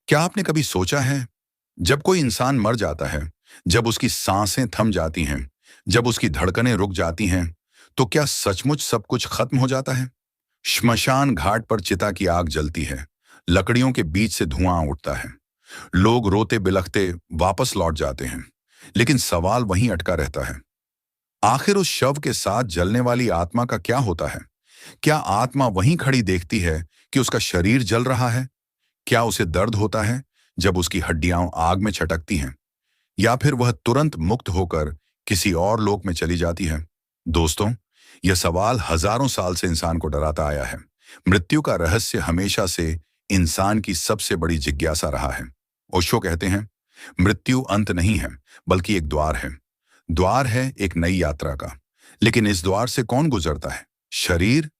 क्या आपने कभी सोचा है, जब कोई इंसान मर जाता है, जब उसकी सांसें थम जाती हैं, जब उसकी धड़कनें रुक जाती हैं, तो क्या सचमुच सब कुछ खत्म हो जाता है? श्मशान घाट पर चिता की आग जलती है, लकड़ियों के बीच से धुआं उठता है, लोग रोते बिलखते वापस लौट जाते हैं, लेकिन सवाल वहीं अटका रहता है। आखिर उस शव के साथ जलने वाली आत्मा का क्या होता है? क्या आत्मा वहीं खड़ी देखती है कि उसका शरीर जल रहा है? क्या उसे दर्द होता है जब उसकी हड्डियां आग में छटकती हैं, या फिर वह तुरंत मुक्त होकर किसी और लोक में चली जाती है? दोस्तों, यह सवाल हजारों साल से इंसान को डराता आया है। मृत्यु का रहस्य हमेशा से इंसान की सबसे बड़ी जिज्ञासा रहा है। ओशो कहते हैं, मृत्यु अंत नहीं है, बल्कि एक द्वार है। द्वार है एक नई यात्रा का। लेकिन इस द्वार से कौन गुजरता है? शरीर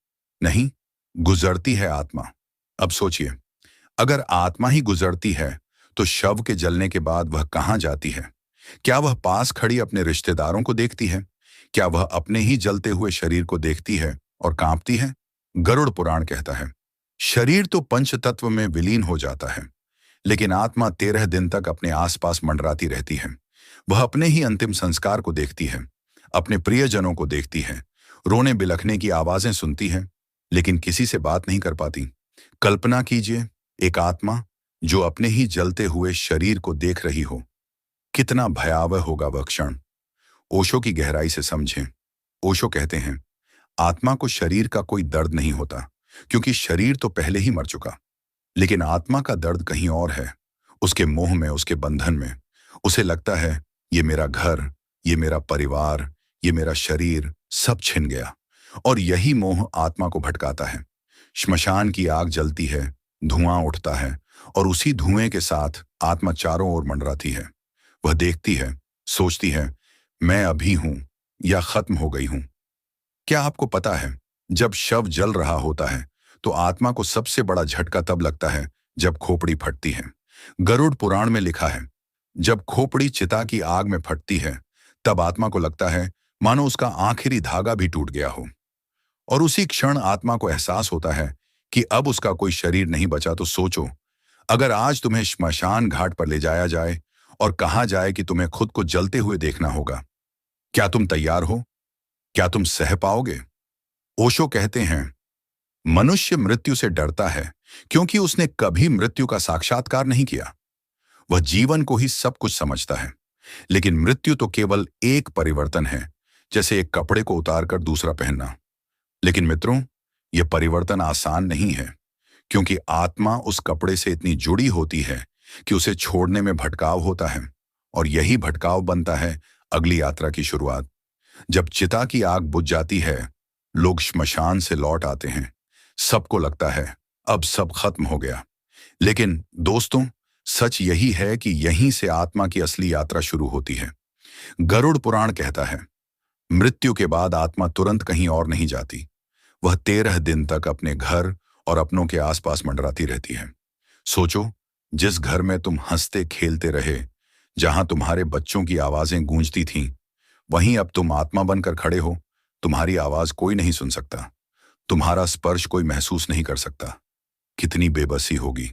नहीं, गुजरती है आत्मा। अब सोचिए, अगर आत्मा ही गुजरती है, तो शव के जलने के बाद वह कहां जाती है? क्या वह पास खड़ी अपने रिश्तेदारों को देखती है? क्या वह अपने ही जलते हुए शरीर को देखती है और कांपती है? गरुड़ पुराण कहता है, शरीर तो पंच तत्व में विलीन हो जाता है, लेकिन आत्मा 13 दिन तक अपने आसपास मंडराती रहती है। वह अपने ही अंतिम संस्कार को देखती है, अपने प्रियजनों को देखती है, रोने बिलखने की आवाजें सुनती है, लेकिन किसी से बात नहीं कर पाती। कल्पना कीजिए, एक आत्मा जो अपने ही जलते हुए शरीर को देख रही हो। कितना भयावह होगा वह क्षण। ओशो की गहराई से समझें। ओशो कहते हैं, आत्मा को शरीर का कोई दर्द नहीं होता, क्योंकि शरीर तो पहले ही मर चुका। लेकिन आत्मा का दर्द कहीं और है, उसके मोह में, उसके बंधन में। उसे लगता है, ये मेरा घर, ये मेरा परिवार, ये मेरा शरीर, सब छिन गया। और यही मोह आत्मा को भटकाता है। श्मशान की आग जलती है, धुआं उठता है, और उसी धुएं के साथ आत्मा चारों ओर मंडराती है। वह देखती है, सोचती है, मैं अभी हूं या खत्म हो गई हूं। क्या आपको पता है, जब शव जल रहा होता है, तो आत्मा को सबसे बड़ा झटका तब लगता है जब खोपड़ी फटती है। गरुड़ पुराण में लिखा है, जब खोपड़ी चिता की आग में फटती है, तब आत्मा को लगता है मानो उसका आखिरी धागा भी टूट गया हो। और उसी क्षण आत्मा को एहसास होता है कि अब उसका कोई शरीर नहीं बचा। तो सोचो, अगर आज तुम्हें श्मशान घाट पर ले जाया जाए और कहा जाए कि तुम्हें खुद को जलते हुए देखना होगा, क्या तुम तैयार हो? क्या तुम सह पाओगे? ओशो कहते हैं, मनुष्य मृत्यु से डरता है क्योंकि उसने कभी मृत्यु का साक्षात्कार नहीं किया। वह जीवन को ही सब कुछ समझता है। लेकिन मृत्यु तो केवल एक परिवर्तन है, जैसे एक कपड़े को उतारकर दूसरा पहनना। लेकिन मित्रों, यह परिवर्तन आसान नहीं है, क्योंकि आत्मा उस कपड़े से इतनी जुड़ी होती है कि उसे छोड़ने में भटकाव होता है। और यही भटकाव बनता है अगली यात्रा की शुरुआत। जब चिता की आग बुझ जाती है, लोग श्मशान से लौट आते हैं। सबको लगता है अब सब खत्म हो गया। लेकिन दोस्तों, सच यही है कि यहीं से आत्मा की असली यात्रा शुरू होती है। गरुड़ पुराण कहता है, मृत्यु के बाद आत्मा तुरंत कहीं और नहीं जाती। वह 13 दिन तक अपने घर और अपनों के आसपास मंडराती रहती है। सोचो, जिस घर में तुम हंसते खेलते रहे, जहां तुम्हारे बच्चों की आवाजें गूंजती थीं, वहीं अब तुम आत्मा बनकर खड़े हो। तुम्हारी आवाज कोई नहीं सुन सकता, तुम्हारा स्पर्श कोई महसूस नहीं कर सकता। कितनी बेबसी होगी।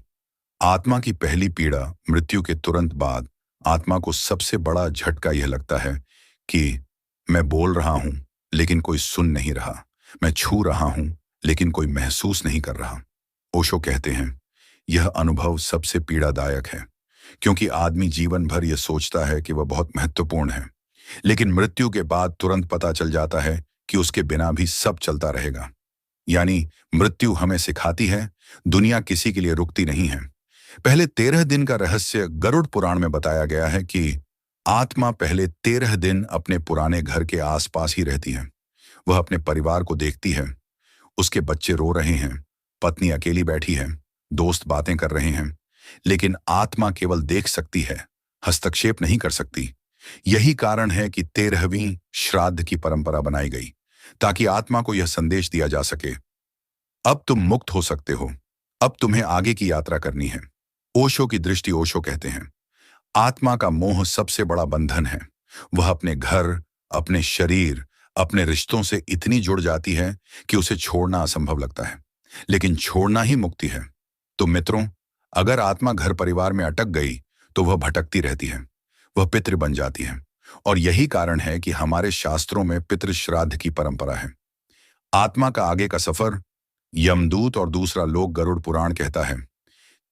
आत्मा की पहली पीड़ा मृत्यु के तुरंत बाद आत्मा को सबसे बड़ा झटका यह लगता है कि मैं बोल रहा हूं, लेकिन कोई सुन नहीं रहा। मैं छू रहा हूं, लेकिन कोई महसूस नहीं कर रहा। ओशो कहते हैं, यह अनुभव सबसे पीड़ादायक है, क्योंकि आदमी जीवन भर यह सोचता है कि वह बहुत महत्वपूर्ण है, लेकिन मृत्यु के बाद तुरंत पता चल जाता है कि उसके बिना भी सब चलता रहेगा। यानी मृत्यु हमें सिखाती है, दुनिया किसी के लिए रुकती नहीं है। पहले 13 दिन का रहस्य गरुड़ पुराण में बताया गया है कि आत्मा पहले 13 दिन अपने पुराने घर के आसपास ही रहती है। वह अपने परिवार को देखती है, उसके बच्चे रो रहे हैं, पत्नी अकेली बैठी है, दोस्त बातें कर रहे हैं। लेकिन आत्मा केवल देख सकती है, हस्तक्षेप नहीं कर सकती। यही कारण है कि 13वीं श्राद्ध की परंपरा बनाई गई, ताकि आत्मा को यह संदेश दिया जा सके, अब तुम मुक्त हो सकते हो, अब तुम्हें आगे की यात्रा करनी है। ओशो की दृष्टि, ओशो कहते हैं, आत्मा का मोह सबसे बड़ा बंधन है। वह अपने घर, अपने शरीर, अपने रिश्तों से इतनी जुड़ जाती है कि उसे छोड़ना असंभव लगता है। लेकिन छोड़ना ही मुक्ति है। तो मित्रों, अगर आत्मा घर परिवार में अटक गई तो वह भटकती रहती है, वह पितृ बन जाती है। और यही कारण है कि हमारे शास्त्रों में पितृ श्राद्ध की परंपरा है। आत्मा का आगे का सफर, यमदूत और दूसरा लोक गरुड़ पुराण कहता है।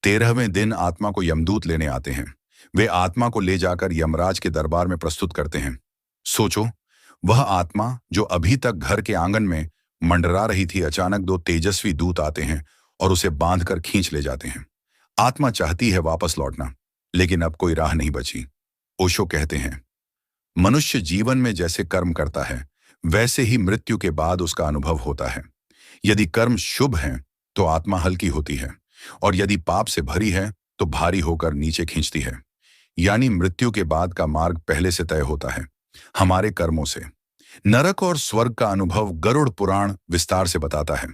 13वें दिन आत्मा को यमदूत लेने आते हैं। वे आत्मा को ले जाकर यमराज के दरबार में प्रस्तुत करते हैं। सोचो, वह आत्मा जो अभी तक घर के आंगन में मंडरा रही थी, अचानक दो तेजस्वी दूत आते हैं और उसे बांधकर खींच ले जाते हैं। आत्मा चाहती है वापस लौटना, लेकिन अब कोई राह नहीं बची। ओशो कहते हैं, मनुष्य जीवन में जैसे कर्म करता है, वैसे ही मृत्यु के बाद उसका अनुभव होता है। यदि कर्म शुभ हैं, तो आत्मा हल्की होती है, और यदि पाप से भरी है, तो भारी होकर नीचे खींचती है। यानी मृत्यु के बाद का मार्ग पहले से तय होता है, हमारे कर्मों से। नरक और स्वर्ग का अनुभव गरुड़ पुराण विस्तार से बताता है।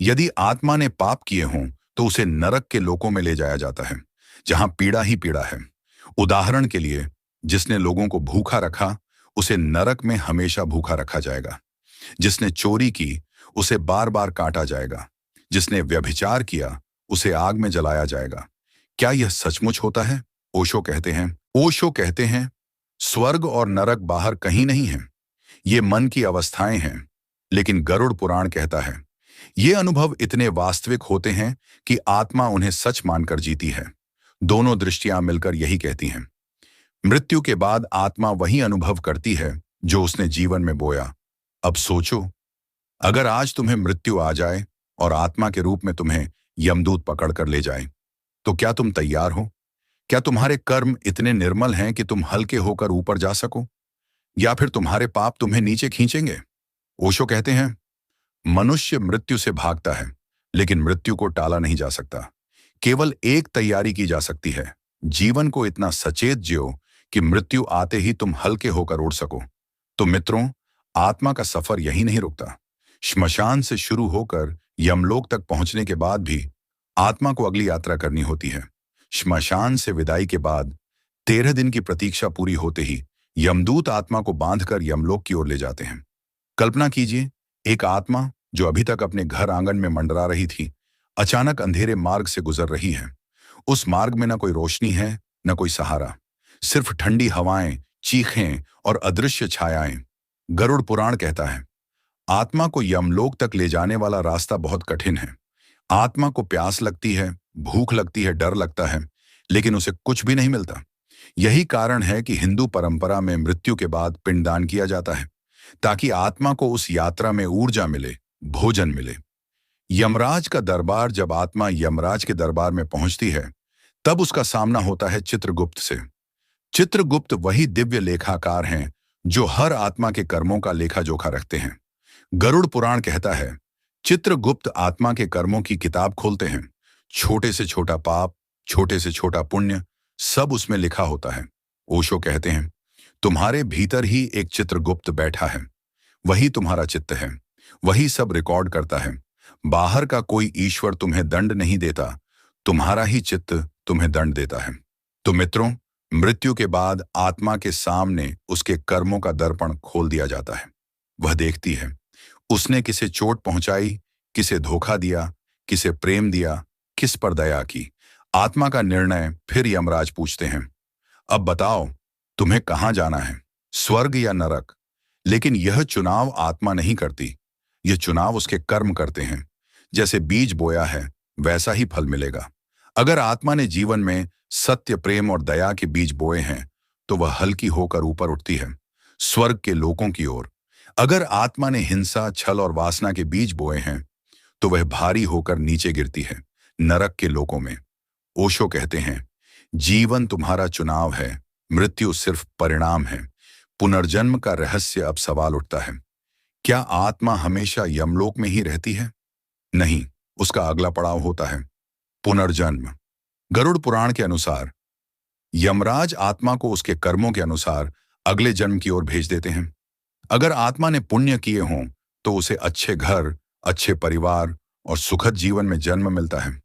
यदि आत्मा ने पाप किए हों, तो उसे नरक के लोकों में ले जाया जाता है, जहां पीड़ा ही पीड़ा है। उदाहरण के लिए, जिसने लोगों को भूखा रखा, उसे नरक में हमेशा भूखा रखा जाएगा। जिसने चोरी की, उसे बार बार काटा जाएगा। जिसने व्यभिचार किया, उसे आग में जलाया जाएगा। क्या यह सचमुच होता है? ओशो कहते हैं, स्वर्ग और नरक बाहर कहीं नहीं है, ये मन की अवस्थाएं हैं। लेकिन गरुड़ पुराण कहता है, ये अनुभव इतने वास्तविक होते हैं कि आत्मा उन्हें सच मानकर जीती है। दोनों दृष्टियां मिलकर यही कहती हैं, मृत्यु के बाद आत्मा वही अनुभव करती है जो उसने जीवन में बोया। अब सोचो, अगर आज तुम्हें मृत्यु आ जाए और आत्मा के रूप में तुम्हें यमदूत पकड़कर ले जाए, तो क्या तुम तैयार हो? क्या तुम्हारे कर्म इतने निर्मल हैं कि तुम हल्के होकर ऊपर जा सको, या फिर तुम्हारे पाप तुम्हें नीचे खींचेंगे? ओशो कहते हैं, मनुष्य मृत्यु से भागता है, लेकिन मृत्यु को टाला नहीं जा सकता। केवल एक तैयारी की जा सकती है, जीवन को इतना सचेत जियो कि मृत्यु आते ही तुम हल्के होकर उड़ सको। तो मित्रों, आत्मा का सफर यही नहीं रुकता। श्मशान से शुरू होकर यमलोक तक पहुंचने के बाद भी आत्मा को अगली यात्रा करनी होती है। श्मशान से विदाई के बाद 13 दिन की प्रतीक्षा पूरी होते ही यमदूत आत्मा को बांधकर यमलोक की ओर ले जाते हैं। कल्पना कीजिए, एक आत्मा जो अभी तक अपने घर आंगन में मंडरा रही थी, अचानक अंधेरे मार्ग से गुजर रही है। उस मार्ग में न कोई रोशनी है, न कोई सहारा, सिर्फ ठंडी हवाएं, चीखें और अदृश्य छायाएं। गरुड़ पुराण कहता है, आत्मा को यमलोक तक ले जाने वाला रास्ता बहुत कठिन है। आत्मा को प्यास लगती है, भूख लगती है, डर लगता है, लेकिन उसे कुछ भी नहीं मिलता। यही कारण है कि हिंदू परंपरा में मृत्यु के बाद पिंडदान किया जाता है, ताकि आत्मा को उस यात्रा में ऊर्जा मिले, भोजन मिले। यमराज का दरबार, जब आत्मा यमराज के दरबार में पहुंचती है, तब उसका सामना होता है चित्रगुप्त से। चित्रगुप्त वही दिव्य लेखाकार हैं जो हर आत्मा के कर्मों का लेखा जोखा रखते हैं। गरुड़ पुराण कहता है, चित्रगुप्त आत्मा के कर्मों की किताब खोलते हैं। छोटे से छोटा पाप, छोटे से छोटा पुण्य, सब उसमें लिखा होता है। ओशो कहते हैं, तुम्हारे भीतर ही एक चित्रगुप्त बैठा है, वही तुम्हारा चित्त है, वही सब रिकॉर्ड करता है। बाहर का कोई ईश्वर तुम्हें दंड नहीं देता, तुम्हारा ही चित्त तुम्हें दंड देता है। तो मित्रों, मृत्यु के बाद आत्मा के सामने उसके कर्मों का दर्पण खोल दिया जाता है। वह देखती है, उसने किसे चोट पहुंचाई, किसे धोखा दिया, किसे प्रेम दिया, किस पर दया की। आत्मा का निर्णय फिर यमराज पूछते हैं, अब बताओ, तुम्हें कहां जाना है, स्वर्ग या नरक? लेकिन यह चुनाव आत्मा नहीं करती, यह चुनाव उसके कर्म करते हैं। जैसे बीज बोया है, वैसा ही फल मिलेगा। अगर आत्मा ने जीवन में सत्य, प्रेम और दया के बीज बोए हैं, तो वह हल्की होकर ऊपर उठती है, स्वर्ग के लोकों की ओर। अगर आत्मा ने हिंसा, छल और वासना के बीज बोए हैं, तो वह भारी होकर नीचे गिरती है, नरक के लोकों में। ओशो कहते हैं, जीवन तुम्हारा चुनाव है, मृत्यु सिर्फ परिणाम है। पुनर्जन्म का रहस्य अब सवाल उठता है, क्या आत्मा हमेशा यमलोक में ही रहती है? नहीं, उसका अगला पड़ाव होता है पुनर्जन्म। गरुड़ पुराण के अनुसार यमराज आत्मा को उसके कर्मों के अनुसार अगले जन्म की ओर भेज देते हैं। अगर आत्मा ने पुण्य किए हों, तो उसे अच्छे घर, अच्छे परिवार और सुखद जीवन में जन्म मिलता है।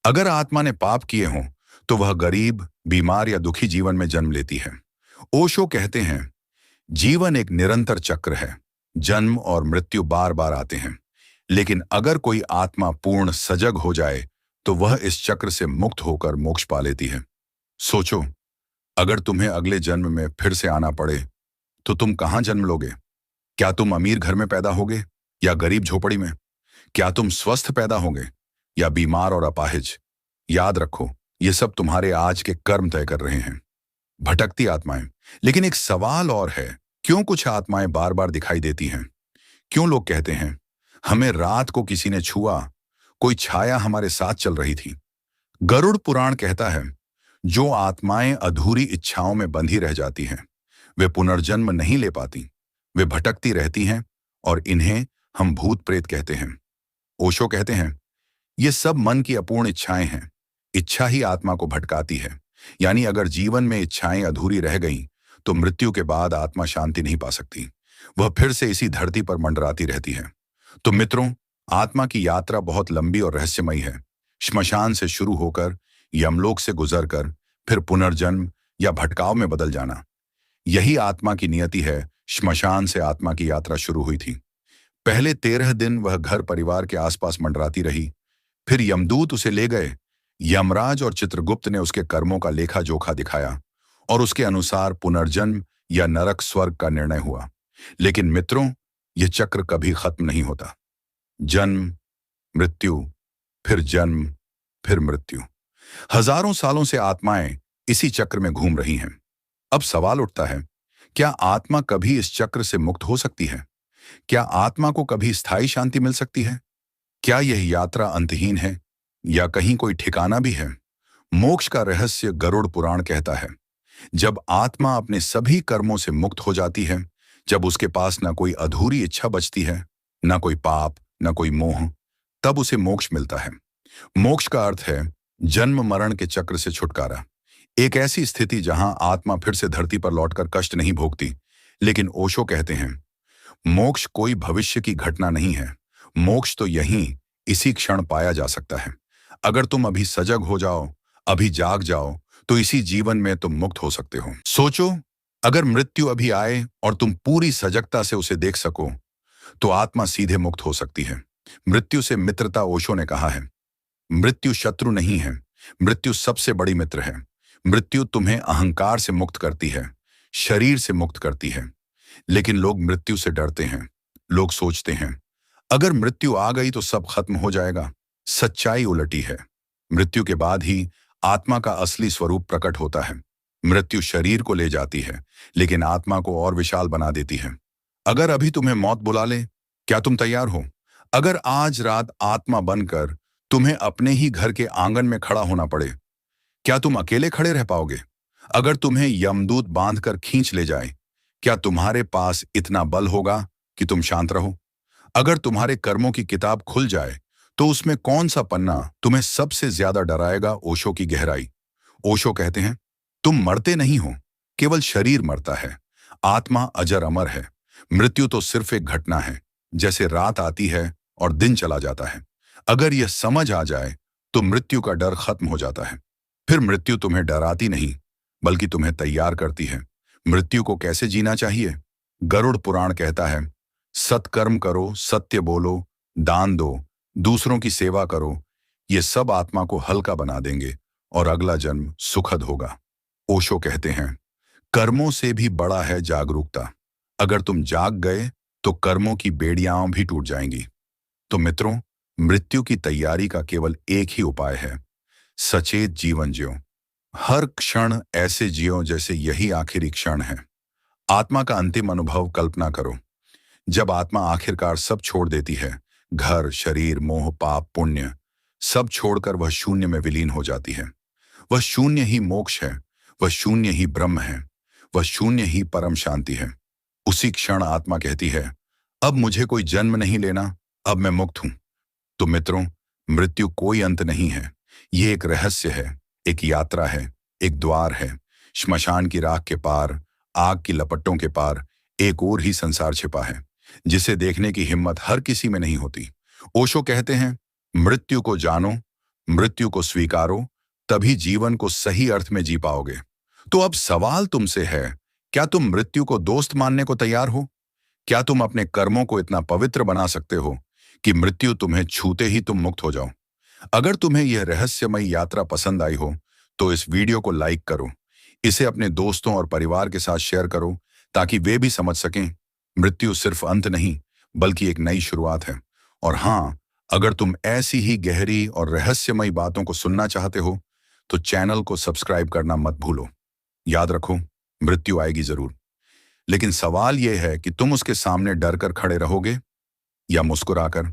अगर आत्मा ने पाप किए हों, तो वह गरीब, बीमार या दुखी जीवन में जन्म लेती है। ओशो कहते हैं, जीवन एक निरंतर चक्र है, जन्म और मृत्यु बार बार आते हैं। लेकिन अगर कोई आत्मा पूर्ण सजग हो जाए, तो वह इस चक्र से मुक्त होकर मोक्ष पा लेती है। सोचो, अगर तुम्हें अगले जन्म में फिर से आना पड़े तो तुम कहाँ जन्म लोगे? क्या तुम अमीर घर में पैदा होगे या गरीब झोपड़ी में? क्या तुम स्वस्थ पैदा होगे या बीमार और अपाहिज? याद रखो, ये सब तुम्हारे आज के कर्म तय कर रहे हैं। भटकती आत्माएं। लेकिन एक सवाल और है, क्यों कुछ आत्माएं बार बार दिखाई देती हैं? क्यों लोग कहते हैं हमें रात को किसी ने छुआ, कोई छाया हमारे साथ चल रही थी? गरुड़ पुराण कहता है, जो आत्माएं अधूरी इच्छाओं में बंधी रह जाती हैं वे पुनर्जन्म नहीं ले पाती। वे भटकती रहती हैं और इन्हें हम भूत प्रेत कहते हैं। ओशो कहते हैं, ये सब मन की अपूर्ण इच्छाएं हैं। इच्छा ही आत्मा को भटकाती है। यानी अगर जीवन में इच्छाएं अधूरी रह गईं तो मृत्यु के बाद आत्मा शांति नहीं पा सकती। वह फिर से इसी धरती पर मंडराती रहती है। तो मित्रों, आत्मा की यात्रा बहुत लंबी और रहस्यमयी है। श्मशान से शुरू होकर यमलोक से गुजरकर फिर पुनर्जन्म या भटकाव में बदल जाना, यही आत्मा की नियति है। श्मशान से आत्मा की यात्रा शुरू हुई थी। पहले 13 दिन वह घर परिवार के आसपास मंडराती रही। फिर यमदूत उसे ले गए। यमराज और चित्रगुप्त ने उसके कर्मों का लेखा जोखा दिखाया और उसके अनुसार पुनर्जन्म या नरक स्वर्ग का निर्णय हुआ। लेकिन मित्रों, यह चक्र कभी खत्म नहीं होता। जन्म, मृत्यु, फिर जन्म, फिर मृत्यु। हजारों सालों से आत्माएं इसी चक्र में घूम रही हैं। अब सवाल उठता है, क्या आत्मा कभी इस चक्र से मुक्त हो सकती है? क्या आत्मा को कभी स्थायी शांति मिल सकती है? क्या यह यात्रा अंतहीन है या कहीं कोई ठिकाना भी है? मोक्ष का रहस्य गरुड़ पुराण कहता है, जब आत्मा अपने सभी कर्मों से मुक्त हो जाती है, जब उसके पास न कोई अधूरी इच्छा बचती है, न कोई पाप, न कोई मोह, तब उसे मोक्ष मिलता है। मोक्ष का अर्थ है जन्म मरण के चक्र से छुटकारा। एक ऐसी स्थिति जहां आत्मा फिर से धरती पर लौटकर कष्ट नहीं भोगती। लेकिन ओशो कहते हैं, मोक्ष कोई भविष्य की घटना नहीं है। मोक्ष तो यहीं इसी क्षण पाया जा सकता है। अगर तुम अभी सजग हो जाओ, अभी जाग जाओ, तो इसी जीवन में तुम मुक्त हो सकते हो। सोचो, अगर मृत्यु अभी आए और तुम पूरी सजगता से उसे देख सको तो आत्मा सीधे मुक्त हो सकती है। मृत्यु से मित्रता, ओशो ने कहा है, मृत्यु शत्रु नहीं है, मृत्यु सबसे बड़ी मित्र है। मृत्यु तुम्हें अहंकार से मुक्त करती है, शरीर से मुक्त करती है। लेकिन लोग मृत्यु से डरते हैं। लोग सोचते हैं, अगर मृत्यु आ गई तो सब खत्म हो जाएगा। सच्चाई उलटी है। मृत्यु के बाद ही आत्मा का असली स्वरूप प्रकट होता है। मृत्यु शरीर को ले जाती है, लेकिन आत्मा को और विशाल बना देती है। अगर अभी तुम्हें मौत बुला ले, क्या तुम तैयार हो? अगर आज रात आत्मा बनकर तुम्हें अपने ही घर के आंगन में खड़ा होना पड़े, क्या तुम अकेले खड़े रह पाओगे? अगर तुम्हें यमदूत बांधकर खींच ले जाए, क्या तुम्हारे पास इतना बल होगा कि तुम शांत रहो? अगर तुम्हारे कर्मों की किताब खुल जाए तो उसमें कौन सा पन्ना तुम्हें सबसे ज्यादा डराएगा? ओशो की गहराई। ओशो कहते हैं, तुम मरते नहीं हो, केवल शरीर मरता है। आत्मा अजर अमर है। मृत्यु तो सिर्फ एक घटना है, जैसे रात आती है और दिन चला जाता है। अगर यह समझ आ जाए तो मृत्यु का डर खत्म हो जाता है। फिर मृत्यु तुम्हें डराती नहीं, बल्कि तुम्हें तैयार करती है। मृत्यु को कैसे जीना चाहिए? गरुड़ पुराण कहता है, सत्कर्म करो, सत्य बोलो, दान दो, दूसरों की सेवा करो। ये सब आत्मा को हल्का बना देंगे और अगला जन्म सुखद होगा। ओशो कहते हैं, कर्मों से भी बड़ा है जागरूकता। अगर तुम जाग गए तो कर्मों की बेड़ियां भी टूट जाएंगी। तो मित्रों, मृत्यु की तैयारी का केवल एक ही उपाय है, सचेत जीवन जियो। हर क्षण ऐसे जियो जैसे यही आखिरी क्षण है। आत्मा का अंतिम अनुभव कल्पना करो। जब आत्मा आखिरकार सब छोड़ देती है, घर, शरीर, मोह, पाप, पुण्य, सब छोड़कर वह शून्य में विलीन हो जाती है। वह शून्य ही मोक्ष है, वह शून्य ही ब्रह्म है, वह शून्य ही परम शांति है। उसी क्षण आत्मा कहती है, अब मुझे कोई जन्म नहीं लेना, अब मैं मुक्त हूं। तो मित्रों, मृत्यु कोई अंत नहीं है। यह एक रहस्य है, एक यात्रा है, एक द्वार है। श्मशान की राख के पार, आग की लपटों के पार एक और ही संसार छिपा है, जिसे देखने की हिम्मत हर किसी में नहीं होती। ओशो कहते हैं, मृत्यु को जानो, मृत्यु को स्वीकारो, तभी जीवन को सही अर्थ में जी पाओगे। तो अब सवाल तुमसे है, क्या तुम मृत्यु को दोस्त मानने को तैयार हो? क्या तुम अपने कर्मों को इतना पवित्र बना सकते हो कि मृत्यु तुम्हें छूते ही तुम मुक्त हो जाओ? अगर तुम्हें यह रहस्यमयी यात्रा पसंद आई हो तो इस वीडियो को लाइक करो, इसे अपने दोस्तों और परिवार के साथ शेयर करो ताकि वे भी समझ सकें मृत्यु सिर्फ अंत नहीं बल्कि एक नई शुरुआत है। और हाँ, अगर तुम ऐसी ही गहरी और रहस्यमयी बातों को सुनना चाहते हो तो चैनल को सब्सक्राइब करना मत भूलो। याद रखो, मृत्यु आएगी जरूर, लेकिन सवाल यह है कि तुम उसके सामने डर कर खड़े रहोगे या मुस्कुराकर।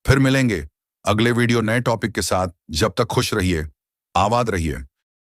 फिर मिलेंगे अगले वीडियो नए टॉपिक के साथ। जब तक खुश रहिए, आबाद रहिए।